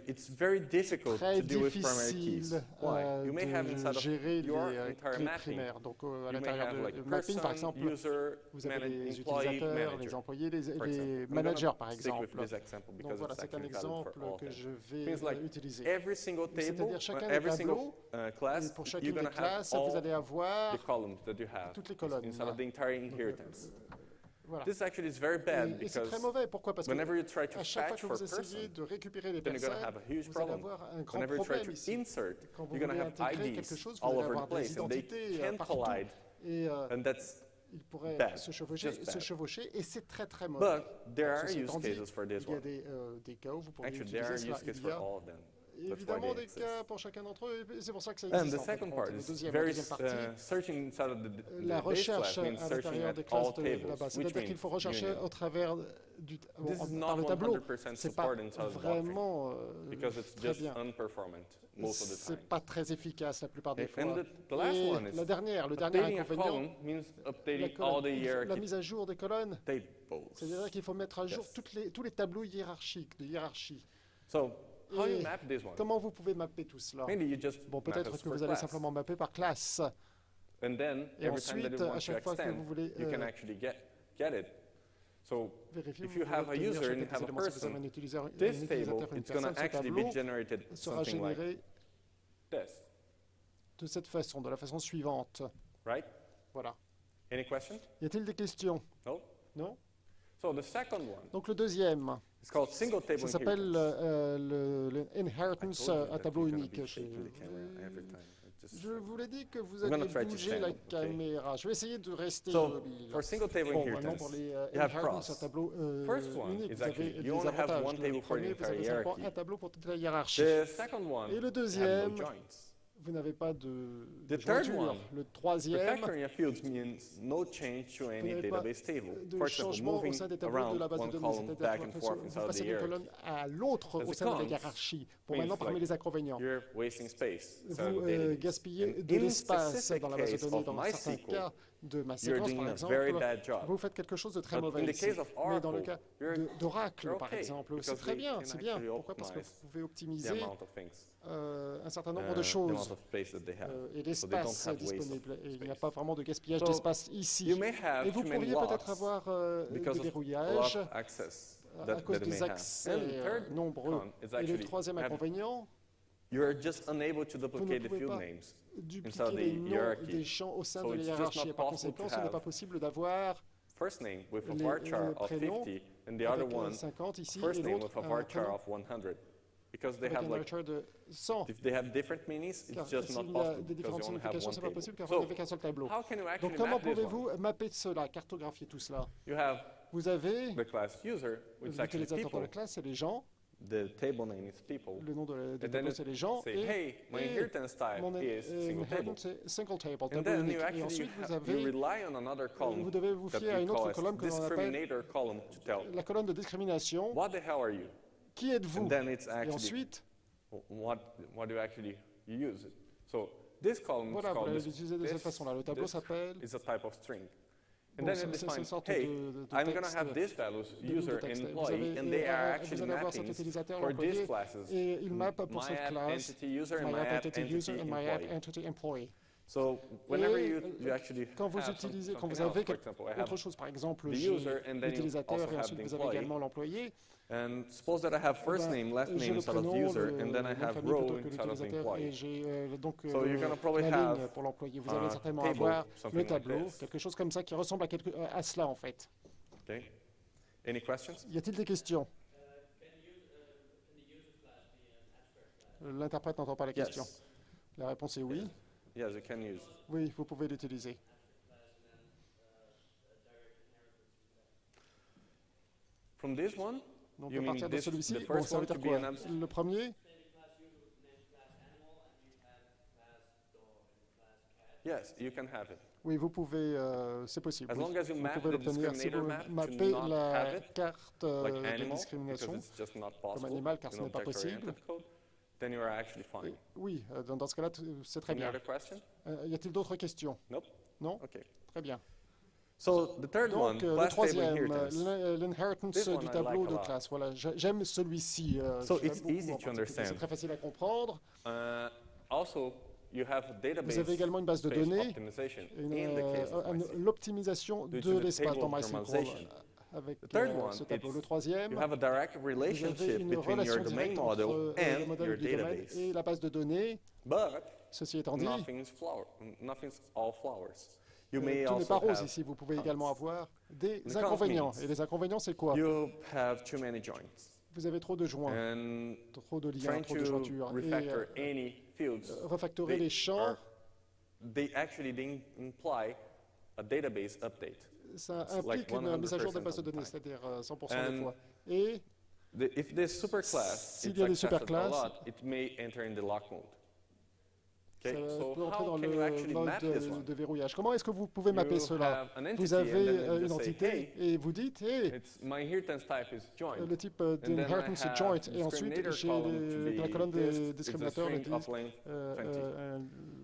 it's very difficult très to deal with primary keys. difficile Why? You may have de inside of gérer your les entire clés mapping, primaires. Donc à you may l'intérieur have de like mapping, par person, exemple, user, vous avez les employee, utilisateurs, les manager. employés, For les example. I'm managers, gonna par stick exemple. with this example Donc because voilà, it's c'est un actually valid exemple for all of que them. je vais Means like utiliser. every single table, C'est-à-dire chacun des every single tableaux, class, et pour you're chacune des gonna have classes, vous all allez avoir the columns that you have toutes les colonnes. inside of the entire inheritance. Voilà. This actually is very bad Et c'est because très mauvais. Pourquoi? Parce que whenever you try to à chaque fois fetch que for a vous essayez person, de récupérer les then you're going to personnes, have a huge vous allez problem. avoir un grand Whenever you try problème to ici. insert, Quand vous you're going to voulez have intégrer quelque IDs chose, vous all allez over the avoir des place, and they identités can partout. collide, Et and that's ils pourraient bad, se just bad. chevaucher, et c'est très très mauvais. But there are Ceci use étant dit, cases for this il y a one. des cas où vous pourriez Actually, there are utiliser use cela. cases Il y for a all of them. That's why évidemment they des cas exist. pour chacun d'entre eux, et c'est pour ça que ça And existe. the en fait. second Donc, part la is deuxième partie, searching inside of la the base class recherche means à searching l'intérieur at des all classes de tables, là-bas. which C'est-à-dire qu'il means faut rechercher union. au travers This is par not le tableau. 100% C'est pas support inside of the doctrine vraiment because it's très just bien. unperformant most of the time. C'est pas très efficace la plupart des fois. And the last Et one is le dernier updating a inconvénient, column means la, updating colonne. all the La hierarchy mise à jour des colonnes, tables. c'est-à-dire qu'il faut mettre à jour Yes. tous les tableaux hiérarchiques, de hiérarchie. So how Et you map this one? comment vous pouvez mapper tout cela? Maybe you just Bon, map peut-être as que per vous allez class. simplement mapper par classe. And then Et every time that ensuite, you à want to chaque fois que extend, vous voulez you can actually get it. So vérifier, if vous you pouvez have a obtenir user chacun and you des have a éléments. Si vous avez person, un utilisateur, this table, une it's going personne, to ce actually be tableau generated sera something like généré this, de cette façon, de la façon suivante. right? Voilà. Any questions? Y a-t-il des questions? No? Non? So the second one Donc le deuxième, is called single table ça s'appelle inheritance. le inheritance I told you à that tableau you're gonna unique. be shaking the camera every time. It just- Je vous l'ai dit que vous I'm gonna alliez try to bouger stand, la okay? caméra. Je vais essayer de rester So immobile. for single table Bon, maintenant inheritance, pour les you have inheritance à cross. tableau First one unique, is vous avez actually, des you only have avantages. one Le table for the premier, vous entire avez simplement hierarchy. un tableau pour toute la hiérarchie. The second one, Et le you have deuxième, no joints. vous n'avez pas de The third jointure. one, Le troisième, Refactoring a field means no change to any n'avez pas database table. de For example, changement au moving sein des tableaux around de la base de one données. column C'est-à-dire back que and vous forth inside passez the d'une hierarchy. colonne à l'autre As au a sein de la cons, hiérarchie. Bon, means maintenant, parmi like les inconvénients. You're wasting space inside Vous the database. gaspillez And de in l'espace specific dans la base de case données. of Dans certains MySQL, cas de ma you're séquence, doing par a very exemple, bad job. vous faites quelque chose de très But mauvais in the ici. case of Mais dans le cas Oracle, d'Oracle, you're par okay, exemple, c'est because très they bien, can c'est bien. actually Pourquoi? Parce que optimize vous pouvez the optimiser amount of things, un certain nombre the de amount choses of space that they have. et So they don't l'espace have waste of disponible. Et il n'y a space. pas vraiment de gaspillage So, d'espace ici. You may have Et vous too many pourriez peut-être locks avoir des because of a lot verrouillages of access à that cause it may des have. accès And the third nombreux. con is Et le actually troisième inconvénient, you're just unable to vous ne duplicate the pouvez field pas names. dupliquer inside the les noms hierarchy. des champs au sein So de la it's just hiérarchie. not Et par possible conséquent, to ce n'est have pas possible d'avoir First name with a les varchar of prénoms 50 and the other avec one 50 ici first et name l'autre with a varchar of 100. Because they avec have un like, varchar de 100. if they have different meanings, Car it's just s'il not y a possible des because différentes you only have significations, one ce n'est pas table. possible car vous So, n'avez qu'un seul tableau. how can you Donc actually comment map this one? pouvez-vous mapper cela, cartographier tout cela? You have Vous avez the class user, which is actually l'utilisateur de people. la classe, c'est les gens. The table name is people. Le nom de And then tableau, it c'est les gens. say, Et hey, my et inheritance type mon is single table. inheritance, c'est single table, And tableau then unique. you Et actually ensuite, vous you avez rely on another column vous devez vous that fier à we une call autre as colonne que l'on appelle discriminator column to tell la colonne de discrimination. what the hell are you? Qui êtes-vous? And then it's Et actually ensuite, what do you actually use it. So this column voilà, is vous called allez l'utiliser de cette façon-là. Le tableau this s'appelle is a type of string. And bon, then it c'est une defines, sorte hey, de I'm going to texte, have these values, de ligne de user texte. and Vous employee, avez, and they are vous actually allez avoir cet mappings utilisateur, for these l'employé, classes. et il mappe pour cette My app classe entity user and my my app app entity user entity and my app employee. entity employee. So whenever Et, you actually quand vous have utilisez, quand something vous avez else, for example, I autre have chose, par exemple, the j'ai user and then you l'utilisateur also et have ensuite the vous avez employee. également l'employé. And suppose that I have first name, last J'ai name le inside of prénom, user, le and then I nom de have famille row plutôt que inside of l'utilisateur, et employee. j'ai donc So you're gonna probably la ligne have pour l'employé. Vous allez certainement table, avoir something le like tableau, this. quelque chose comme ça qui ressemble à cela en fait. Okay. Any questions? Y a-t-il des questions? L'interprète n'entend pas la question. Yes. La réponse est oui. Yes, you can use. Oui, vous pouvez l'utiliser. From this one, Donc you à mean partir de this, celui-ci, the bon, first ça veut one to dire be quoi? an abs- Le premier, yes, you can have it. oui, vous pouvez, c'est possible. As oui. long as you Vous map pouvez the l'obtenir si discriminator vous map to mappez not la have it, carte like de animal, because discrimination. it's just not possible animal, car ce in n'est pas object-oriented possible. code, then you are actually fine. Oui, dans ce cas-là, c'est très Any bien. other question? Y a-t-il d'autres questions? Nope. Non? Okay. Très bien. So the third one, Donc, le class table troisième, inheritance. l'inheritance This one du I tableau like a de lot. classe. Voilà, j'aime celui-ci. So je l'aime it's beaucoup easy en to particulier. C'est understand. très facile à comprendre. Also, you have a database Vous avez également une base de space données, optimization in the case of MySQL. l'optimisation Due de to the l'espace table dans MySQL normalization. avec The third one, ce tableau. Le it's- troisième, You have a direct vous avez relationship une between your relation domain directe model entre le and modèle your du domaine database. et la base de données. But Ceci étant dit, nothing's all flowers. You tout may n'est also pas rose have ici. Vous pouvez également avoir des The inconvénients. cons Et les inconvénients, c'est quoi? you have too many joins. Vous avez trop de joints, And trop de liens, trying trop de to jointures. Et refactor any fields, refactorer they les champs, they actually didn't imply a database update. ça it's like implique une mise à jour de 100% base de of the données, time. c'est-à-dire 100% des And fois. Et If this superclass S'il is y a des accessed a superclasses, lot, it may enter in the lock mode. ça Okay, so peut entrer how dans can you le actually mode map this de one? verrouillage. Comment est-ce que vous pouvez mapper You cela? have an entity Vous and avez then you une just say, entité hey, et vous dites, hey, my inheritance type is joint. le type then I d'inheritance have joint. Et ensuite, discriminator j'ai column to be la colonne this, des it's a discriminateurs string utilise of length 20.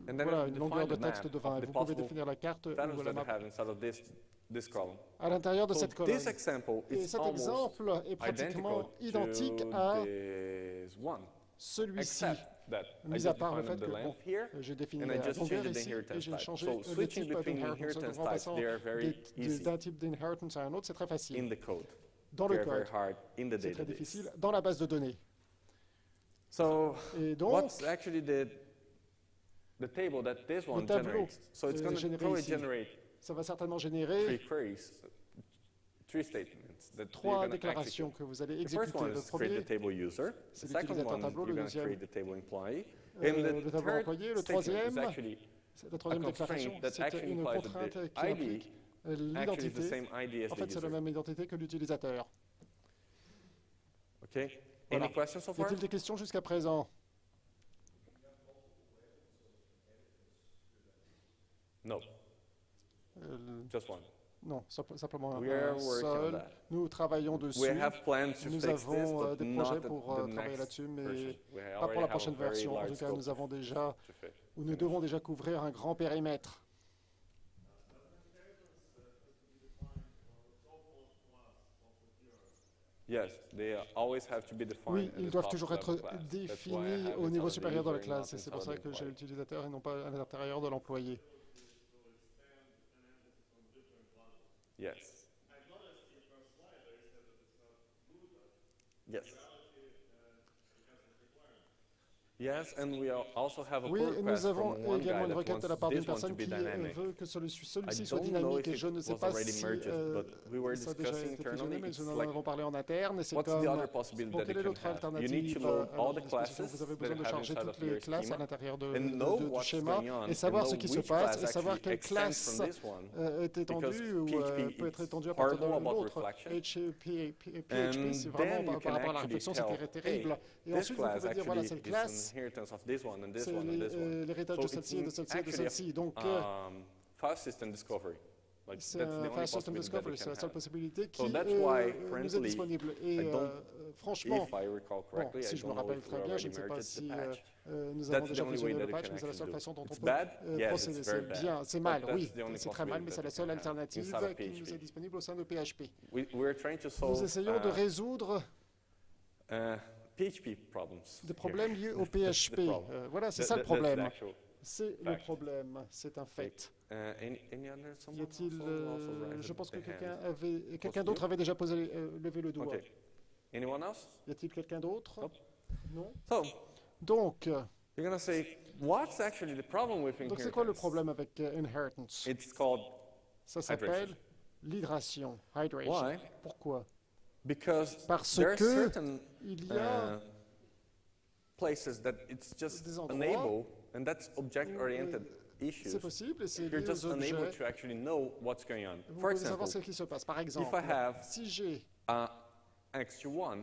And then voilà, we une longueur de define the texte map de 20. of Et the vous pouvez possible définir la carte ou values la that you map have inside of this column. à l'intérieur de So cette colonne. this example Et is cet almost exemple est pratiquement identical identique to à this one, celui-ci, except that I mis just à part le defined fait the que bon, length here, j'ai défini and I la just longueur changed the ici et inheritance j'ai type. changé So le switching type between d'inheritance. inheritance Donc, en types, passant they are very easy d'un type d'inheritance à un autre, c'est très in facile. the code. Dans They le are very code, hard in the c'est très database. difficile. Dans la base de données. So Et donc, what's actually the table that this one tableau, generates? So it's going to généré probably ici. generate ça va certainement 3 générer queries, 3 statements that you're trois going to déclarations execute. que vous allez The first exécuter. one Le is create premier, the table user. The c'est second l'utilisateur one, tableau. you're Le going to deuxième, create the table employee. And le the tableau third employé. Le statement is troisième, actually la troisième a déclaration, constraint that c'est actually une implies that contrainte the qui ID implique actually is the l'identité. same ID as En the fait, c'est la user. même identité que l'utilisateur. Okay? Voilà. Any questions so Y far? a-t-il des questions jusqu'à présent? No, Euh, just one. Non, simplement We are un working on seul. that. Nous travaillons dessus. We have plans to Nous fix this, avons but des not projets at pour the travailler next là-dessus, mais version. We pas already pour la have a prochaine very version. En large tout cas, scope nous avons déjà, to fit. ou nous devons déjà couvrir un grand périmètre. Yes, they always have to be defined Oui, at ils the doivent top toujours level être class. That's why I définis have au it niveau out of the supérieur de la user and not classe. Et c'est pour inside ça the que j'ai employee. l'utilisateur et non pas à l'intérieur de l'employé. Yes. Yes. Yes, and we also have a Oui, pull et nous request avons from one également guy une that requête de la wants part d'une this one to personne be qui dynamic. veut que celui-ci I soit don't know dynamique. if Et je ne it sais was pas already si merged, but we were ça a déjà discussing été fusionné, internally. mais It's nous en like, avons parlé en interne. Et c'est what's the comme, other possibility bon, that quelle you est can l'autre have? You need alternative to load à all the votre disposition? classes Vous avez that besoin de have charger inside toutes of your les classes à schema l'intérieur and know du what's schéma going on et savoir and ce know qui se which passe class et savoir actually quelle extends classe from this one. est étendue Because ou PHP, peut être it's étendue à partir de horrible about l'autre. reflection. PHP, c'est And vraiment then you par can rapport à la actually réflexion, c'est tell, terrible. hey, Et this ensuite, vous class pouvez dire, voilà, actually cette is classe, an inheritance of this one and this c'est one and this one. l'héritage So de it's celle-ci, de celle-ci et de actually celle-ci. Donc, file system discovery. Like, c'est that's the un only file system possibility that discovery, you c'est can la seule have. possibilité qui So that's why nous est currently, disponible. Et I don't- franchement, If I recall bon, correctly, si I je me don't know rappelle if we très bien, je already ne sais merged pas the si patch. nous That's avons the déjà only way fusionné that le you patch, can mais c'est la actually seule do it. façon dont on It's peut bad? Yes, procéder. it's very C'est bad. bien, c'est But mal, that's oui, the only c'est très mal, mais c'est la seule possibility that you can have alternative inside of qui nous est PHP. disponible au sein de PHP. We're trying to solve Nous essayons de résoudre PHP problems. des here. problèmes liés au That's the PHP. problem. Voilà, c'est That- ça le that's the problème. actual C'est le fact. problème, c'est un fait. Any other Y someone a-t-il, also raised je pense que their quelqu'un hand? quelqu'un d'autre avait déjà levé le doigt. Okay. Anyone else? Y a-t-il quelqu'un d'autre? Nope. Non. So Donc, you're gonna say, what's actually the problem with donc c'est quoi le inheritance? problème avec inheritance? It's called Ça s'appelle l'hydration, hydration. why? Pourquoi? Because Parce there are que certain il y a places that it's just des endroits unable, and that's object-oriented issues. c'est possible et c'est You're lié just aux unable objets. to actually know what's going on. Vous For pouvez savoir example, ce qui se passe. Par exemple, I have si j'ai extra one,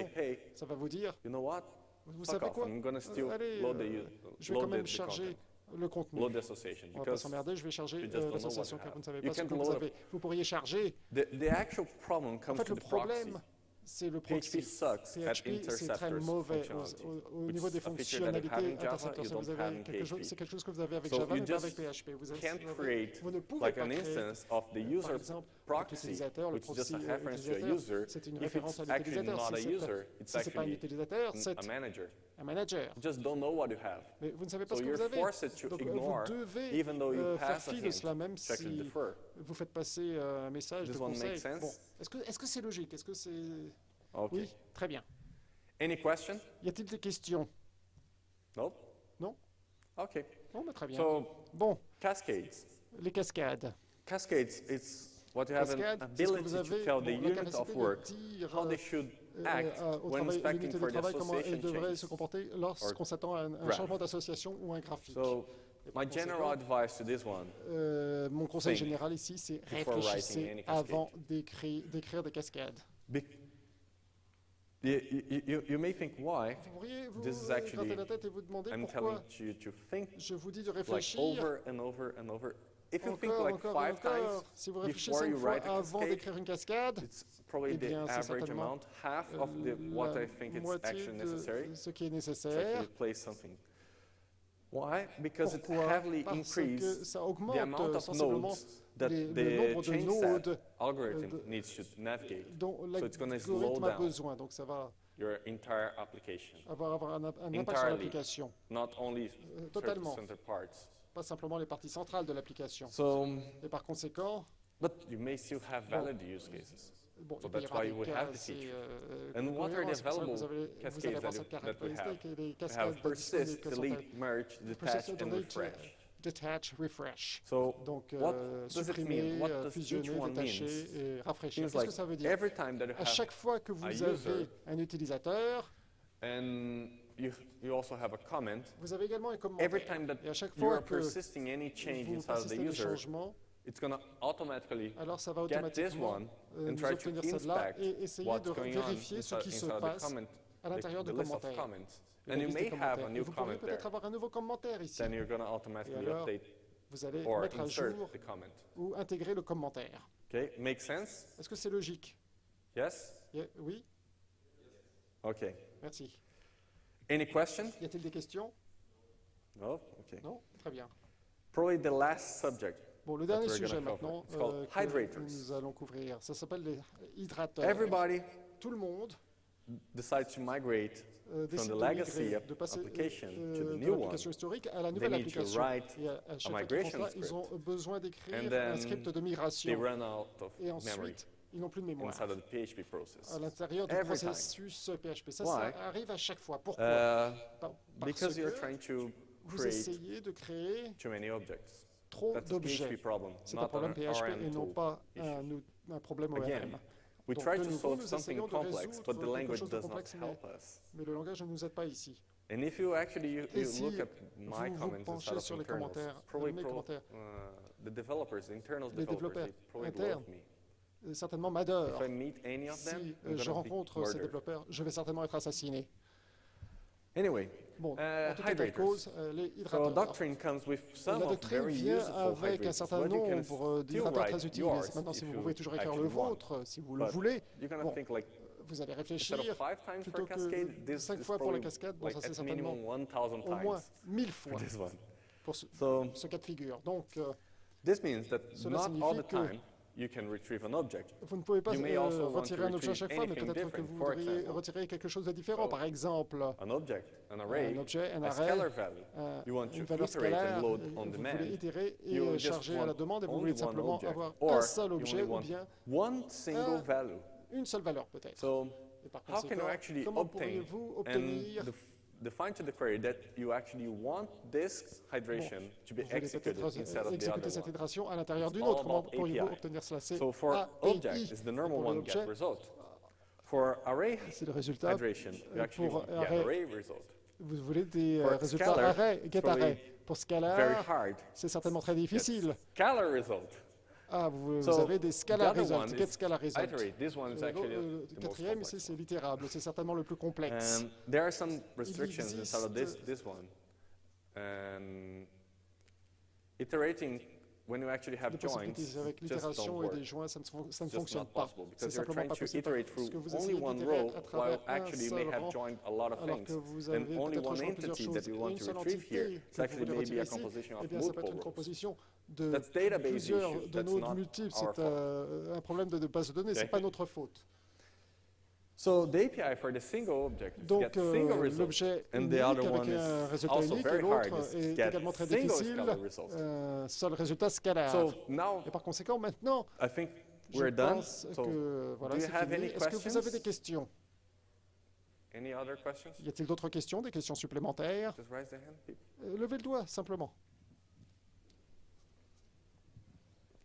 exécution. hey, Ça va vous dire, you know what? vous Fuck savez off, quoi? I'm gonna still Allez, load je vais quand load même the charger content. le contenu. load the association On va pas because s'emmerder, je vais charger you just don't know what l'association you car vous ne have. savez You pas ce can't que vous load avez. Vous pourriez charger. the actual problem En comes fait, to le the proxy. problème, c'est le PHP proxy. sucks at PHP, c'est très interceptors mauvais functionality, au which niveau is des a feature that you have fonctionnalités in Java, intercepteurs. you Ça, don't vous have avez in quelque chose, PHP. c'est quelque chose que vous avez avec So Java, you mais pas avec just PHP. can't create Vous ne pouvez like pas an créer, instance of the par user exemple, proxy, l'utilisateur, le which is just a proxy reference to a utilisateur, user. c'est une If référence it's à actually l'utilisateur. not a Si user, it's c'est pas un actually utilisateur, c'est a manager. un manager. You just don't know what you have. Mais vous ne savez pas So ce que you're vous avez. forced to Donc ignore, vous devez even though you faire pass a fi de hint, cela, même check and si defer. vous faites passer un message This de one conseil. makes sense? Bon, est-ce que c'est logique? Est-ce que c'est... Okay. Oui, très bien. Any question? Y a-t-il des questions? Nope. Non? Okay. Bon, bah, très bien. So Bon, cascades. les cascades. Cascades, it's what you have an Cascades, c'est ce que vous ability to avez tell the la unit capacité of de work dire how they should act au when travail, inspecting l'unité for de the travail, comment elle association devrait changes. se comporter lorsqu'on s'attend à un graph. changement d'association ou un graphique. So Et par my general advice to this one, mon conseil think général ici, c'est before writing réfléchissez any cascade. avant d'écrire des cascades. bec- you may think why Vous pourriez vous This is gratter actually- la tête et vous demander I'm pourquoi telling you to think je vous dis de like réfléchir over and over and over. If you think encore, like encore et 5 times, encore. Si vous réfléchissez before 5 you fois write a avant cascade, d'écrire une cascade, it's probably eh bien, the c'est average certainement, amount, half of what la I think it's moitié actually necessary de ce qui est to nécessaire. actually place something. Why? Because it Pourquoi? heavily Parce que increases ça the augmente amount of sensiblement nodes that le the nombre de change nodes set algorithm de- needs to navigate dont So it's gonna slow l'algorithme a down. besoin. Donc ça va your entire application, avoir un impact sur Entirely. l'application, not only totalement. center parts. pas simplement les parties centrales de l'application. So, Et par conséquent, but you may still have valid use cases. bon, So il peut y that's avoir why des we cas have the assez, feature. euh, And what are the cohérents. C'est pour ça que available vous allez cascades avoir that cette we have? caractéristique et les We cascades have persist, disponibles que sont delete, merge, detach, persist, and delete, refresh. detach, refresh. So Donc, what does it supprimer, mean? What does fusionner, each one détacher means? et rafraîchir. Seems Qu'est-ce que like ça veut dire? every time that you À have, chaque fois que vous user, avez un utilisateur, and you also have a comment, vous avez également un commentaire. every time that Et à chaque you fois are que persisting any change vous inside of the persistez des user, changements, it's going to automatically alors ça va get this automatiquement one nous and try to obtenir celle-là inspect et essayer what's de going on vérifier ce inside, qui se inside the passe comment, à l'intérieur the du list of commentaire. comments. La And you liste may des have a commentaires. Et new vous pourriez comment there. peut-être avoir un nouveau commentaire ici. Then you're going to automatically alors, update Vous allez or mettre à insert jour the comment. ou intégrer le commentaire. Okay, make sense? Est-ce que c'est logique? Yes? Oui, Okay. merci. Any question? Y a-t-il des questions? No? Okay. Non? Très bien. Probably the last subject. Bon, le that dernier we're gonna sujet cover. maintenant It's called que hydrators. nous allons couvrir, ça s'appelle les hydrateurs. Everybody Tout le monde decides to migrate décide the de legacy migrer, de passer application to the de new one. l'application historique à la They nouvelle need to application. write Et à chaque fois qu'ils font migration cela, ils ont script. besoin d'écrire And un then script de they migration. run out of Et memory ensuite, ils n'ont plus de mémoire inside of the PHP process. à l'intérieur du Every time. processus PHP. Ça, Why? ça arrive à chaque fois. Pourquoi? Parce Because you're que trying to vous create essayez de créer too many objects. trop That's a d'objets. PHP problem, C'est un not problème an PHP RM et non tool pas issue. un problème Again, ORM. we Donc, try de to nouveau, solve nous something essayons de complex, résoudre but the quelque language chose de does not complexe, help us. Mais le langage ne nous aide pas ici. And if you actually Et you si look at vous my vous comments penchez inside of sur les internals, commentaires, probably mes commentaires, the developers, the internal les developers, développeurs they probably internes, love me. Certainement m'adore. If I meet any of them, Si I'm je gonna be rencontre ces murdered. développeurs, je vais certainement être assassiné. Anyway, Bon, en tout état de hydrators. cause, les So hydrateurs. doctrine comes with some La of doctrine very vient useful avec un hydrators, certain but you can nombre still d'hydrateurs très write utiles. yours Maintenant, si if vous you pouvez toujours écrire le actually want. vôtre, si vous le But voulez, you're gonna bon, think like vous allez instead réfléchir of 5 times plutôt per cascade, que this 5 is fois pour la probably cascade. Bon, like ça c'est at certainement minimum 1000 au moins times 1000 for fois this one. pour So ce cas de figure. Donc, this means that Cela not all the signifie que time you can retrieve an object. vous ne pouvez pas You may also want retirer to un objet à chaque fois, mais retrieve peut-être que anything vous different. For devriez example, retirer quelque chose de différent. well, Par exemple, An object, an array, un objet, un a array, scalar value. You want une to valeur iterate scalaire, and load on vous demand. voulez itérer et You just charger à la want demande, et vous only voulez one simplement object. avoir Or un seul you objet only ou want bien one single value. une seule valeur peut-être. So Et par how can you conséquent, actually comment obtain pourriez-vous and obtenir define to the query that you actually want this hydration to be vous voulez executed peut-être instead of the exécuter other cette one? itération à l'intérieur d'une all autre. Comment about pourriez-vous API. obtenir cela? C'est So for object, API. it's the normal Pour one l'objet, get result. For array c'est le résultat. hydration, you actually Pour want get array, array result. vous voulez des For résultats scalar, array, get probably array. Pour Very scalar, hard. c'est certainement très difficile. Scalar result. Ah, vous So, avez des scalar the other results, one get is scalar results. iterate. This one is actually Le the most quatrième, complex c'est one. littérable, c'est certainement le plus complexe. And there are some restrictions inside of existe- this one. And iterating when you actually have de joins possibilités avec just don't l'itération et work. des joints, ça ne It's just fonctionne not pas. possible C'est because you're simplement trying pas to possible iterate parce through que vous only essayez one d'itérer row à while travers un actually you seul may have rang, joined a lot of alors things. que vous And avez only peut-être one rejoint plusieurs entity choses that you et want une to seule retrieve here, entité it's que vous actually voulez maybe retirer a ici, composition eh of bien ça peut être multiple une rows. composition de That's database plusieurs issue. de That's nodes not multiples. our C'est fault. un problème de base de données, c'est Okay. pas notre faute. So the API for the single object is Donc get single results, l'objet and unique the other avec one un is résultat also unique et very hard. l'autre Is est get également très single difficile, scalar results. seul résultat scalaire. So now Et par conséquent, maintenant, I think je we're done. pense So que voilà, do you c'est have fini. any Est-ce que vous avez des questions? questions? Any other questions? Y a-t-il d'autres questions, des questions supplémentaires? Just raise the hand, people. Levez le doigt, simplement.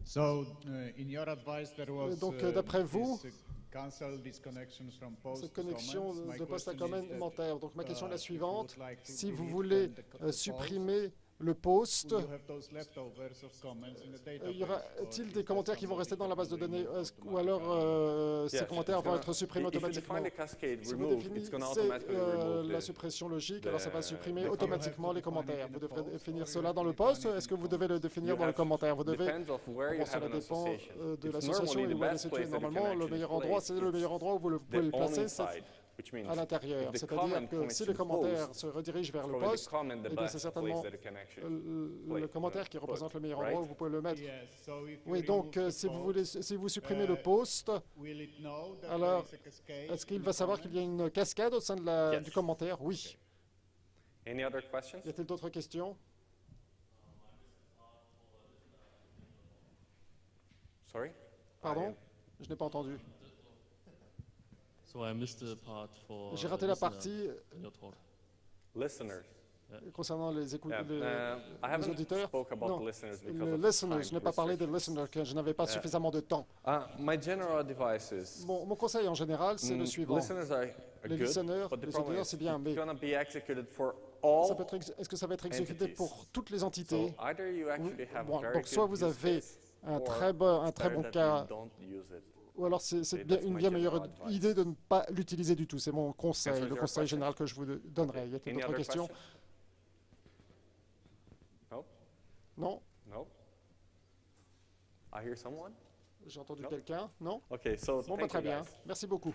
So, in your advice, there was Donc, d'après vous, cancel these connections from post cette to connexion comments. My de poste à question is that, commentaire. Donc ma question est la if you suivante. would like to Si vous delete voulez from the post, supprimer le post, will you have those leftovers of comments in the database, y aura-t-il or des is commentaires that qui vont rester dans la base de données something ou alors ces Yes, commentaires it's vont gonna- être supprimés if you automatiquement? define the cascade Si vous remove, it's définissez going to automatically remove la the suppression logique, alors ça va the supprimer comment. automatiquement les You have to commentaires. define Vous it in the devrez post, définir or you cela have dans to le post. define it Est-ce in que the vous devez le définir You dans le have- commentaire? Vous devez. depends of where you Bon, ça have an dépend association. de It's l'association normally et the où elle est best située. place that you can Normalement, le actually meilleur endroit, place c'est le is meilleur endroit où vous pouvez the le placer, on c'est inside, which means à l'intérieur. if the C'est-à-dire comment que points si to le commentaire post, se redirige vers le probably the poste, comment the eh bien, c'est best certainement place that it can actually le commentaire qui représente le meilleur right? endroit où vous pouvez le mettre. Yes, so if you Oui, donc remove the si vous post, supprimez le post, will it know that alors, there is a cascade est-ce qu'il in va the savoir qu'il y a comments? une cascade au sein de Yes. du commentaire? Oui. Any other questions? Y a-t-il d'autres questions? Sorry? Pardon? Je n'ai pas entendu. So I missed the part for J'ai raté la partie in your talk. Listeners. concernant les Yeah, I les haven't auditeurs. spoke about Non, listeners because le of listener, time je n'ai pas parlé des restrictions. listeners, car je n'avais pas suffisamment de temps. My general advice is Mon conseil en général, c'est le suivant. listeners are Les good, listeners, but the les problem auditeurs, is c'est bien, it's mais going to be executed for ça all. peut être est-ce que ça va être exécuté entities. pour toutes les So entités? either you actually have Bon, very donc soit good vous use avez case, un or très better bon that cas, you don't use it. ou alors c'est That's une my bien meilleure general advice. idée de ne pas l'utiliser du tout. C'est mon conseil, Answers le your conseil question? général que je vous donnerai. Y a-t-il Any d'autres other questions? No? Non? No? I hear someone? J'ai entendu Non. quelqu'un? Non? Okay, so Bon, bah, thank très you bien. guys. Merci beaucoup.